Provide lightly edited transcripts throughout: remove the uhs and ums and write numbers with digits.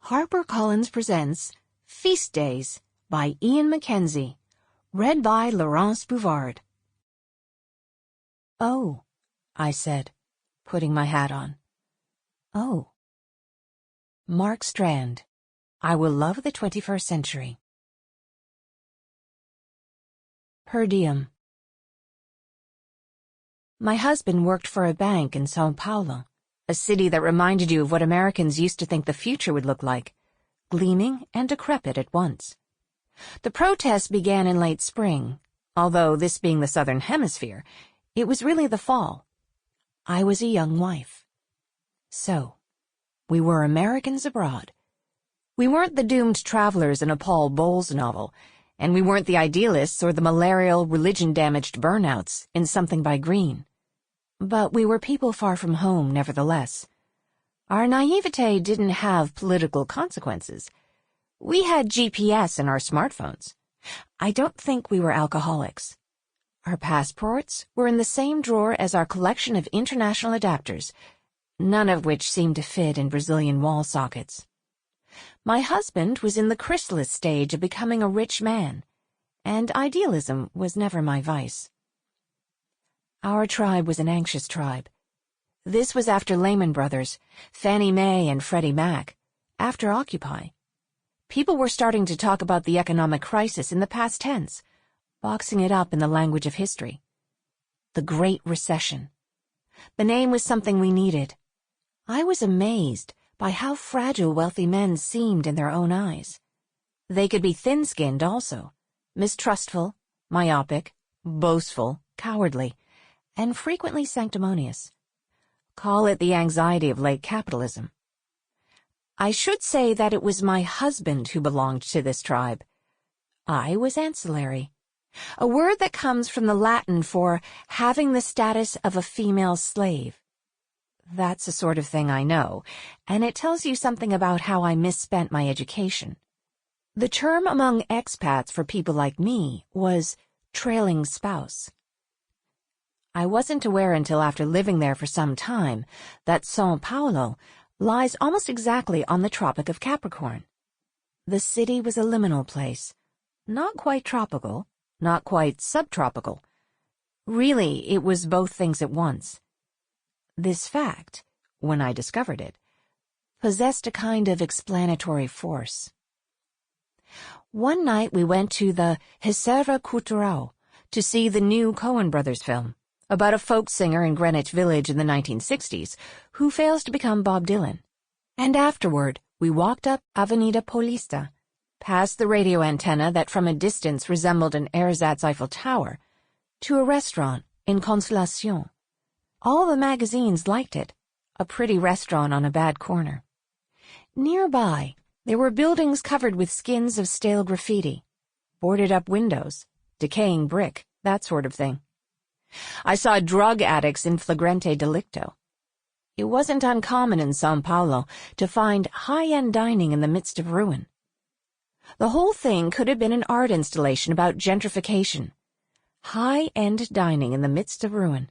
HarperCollins presents Feast Days by MacKenzie, read by Laurence Bouvard. "Oh," I said, putting my hat on. "Oh." Mark Strand, I Will Love the 21st Century. Per diem. My husband worked for a bank in São Paulo, a city that reminded you of what Americans used to think the future would look like, gleaming and decrepit at once. The protests began in late spring, although this being the southern hemisphere, it was really the fall. I was a young wife. So, we were Americans abroad. We weren't the doomed travelers in a Paul Bowles novel, and we weren't the idealists or the malarial, religion-damaged burnouts in something by Greene. But we were people far from home, nevertheless. Our naivety didn't have political consequences. We had G.P.S. in our smartphones. I don't think we were alcoholics. Our passports were in the same drawer as our collection of international adapters, none of which seemed to fit in Brazilian wall sockets. My husband was in the chrysalis stage of becoming a rich man, and idealism was never my vice. Our tribe was an anxious tribe. This was after Lehman Brothers, Fannie Mae and Freddie Mac, after Occupy. People were starting to talk about the economic crisis in the past tense, boxing it up in the language of history. The Great Recession. The name was something we needed. I was amazed by how fragile wealthy men seemed in their own eyes. They could be thin-skinned also, mistrustful, myopic, boastful, cowardly, and frequently sanctimonious. Call it the anxiety of late capitalism. I should say that it was my husband who belonged to this tribe. I was ancillary, a word that comes from the Latin for having the status of a female slave. That's the sort of thing I know, and it tells you something about how I misspent my education. The term among expats for people like me was trailing spouse. I wasn't aware until after living there for some time that São Paulo lies almost exactly on the Tropic of Capricorn. The city was a liminal place, not quite tropical, not quite subtropical. Really, it was both things at once. This fact, when I discovered it, possessed a kind of explanatory force. One night we went to the Reserva Cultural to see the new Coen Brothers film, about a folk singer in Greenwich Village in the 1960s who fails to become Bob Dylan. And afterward, we walked up Avenida Paulista, past the radio antenna that from a distance resembled an ersatz Eiffel Tower, to a restaurant in Consolacion. All the magazines liked it, a pretty restaurant on a bad corner. Nearby, there were buildings covered with skins of stale graffiti, boarded-up windows, decaying brick, that sort of thing. I saw drug addicts in flagrante delicto. It wasn't uncommon in São Paulo to find high-end dining in the midst of ruin. The whole thing could have been an art installation about gentrification. High-end dining in the midst of ruin.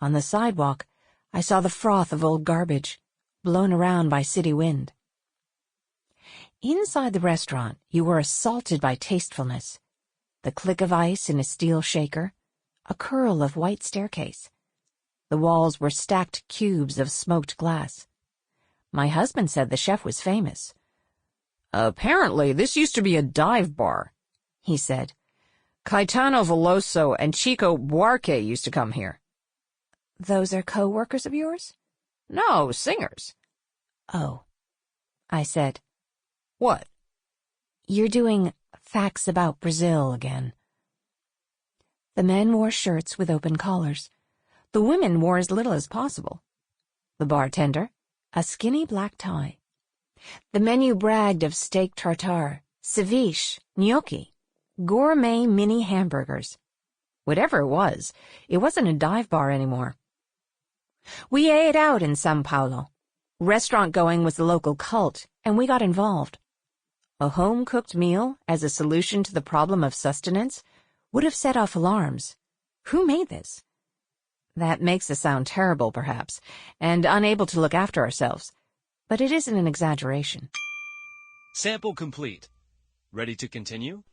On the sidewalk, I saw the froth of old garbage, blown around by city wind. Inside the restaurant, you were assaulted by tastefulness. The click of ice in a steel shaker, a curl of white staircase. The walls were stacked cubes of smoked glass. My husband said the chef was famous. "Apparently, this used to be a dive bar," he said. "Caetano Veloso and Chico Buarque used to come here." "Those are co-workers of yours?" "No, singers." "Oh," I said. "What?" "You're doing facts about Brazil again." The men wore shirts with open collars. The women wore as little as possible. The bartender, a skinny black tie. The menu bragged of steak tartare, ceviche, gnocchi, gourmet mini hamburgers. Whatever it wasn't a dive bar anymore. We ate out in São Paulo. Restaurant going was the local cult, and we got involved. A home-cooked meal as a solution to the problem of sustenance would have set off alarms. Who made this? That makes us sound terrible, perhaps, and unable to look after ourselves, but it isn't an exaggeration. Sample complete. Ready to continue?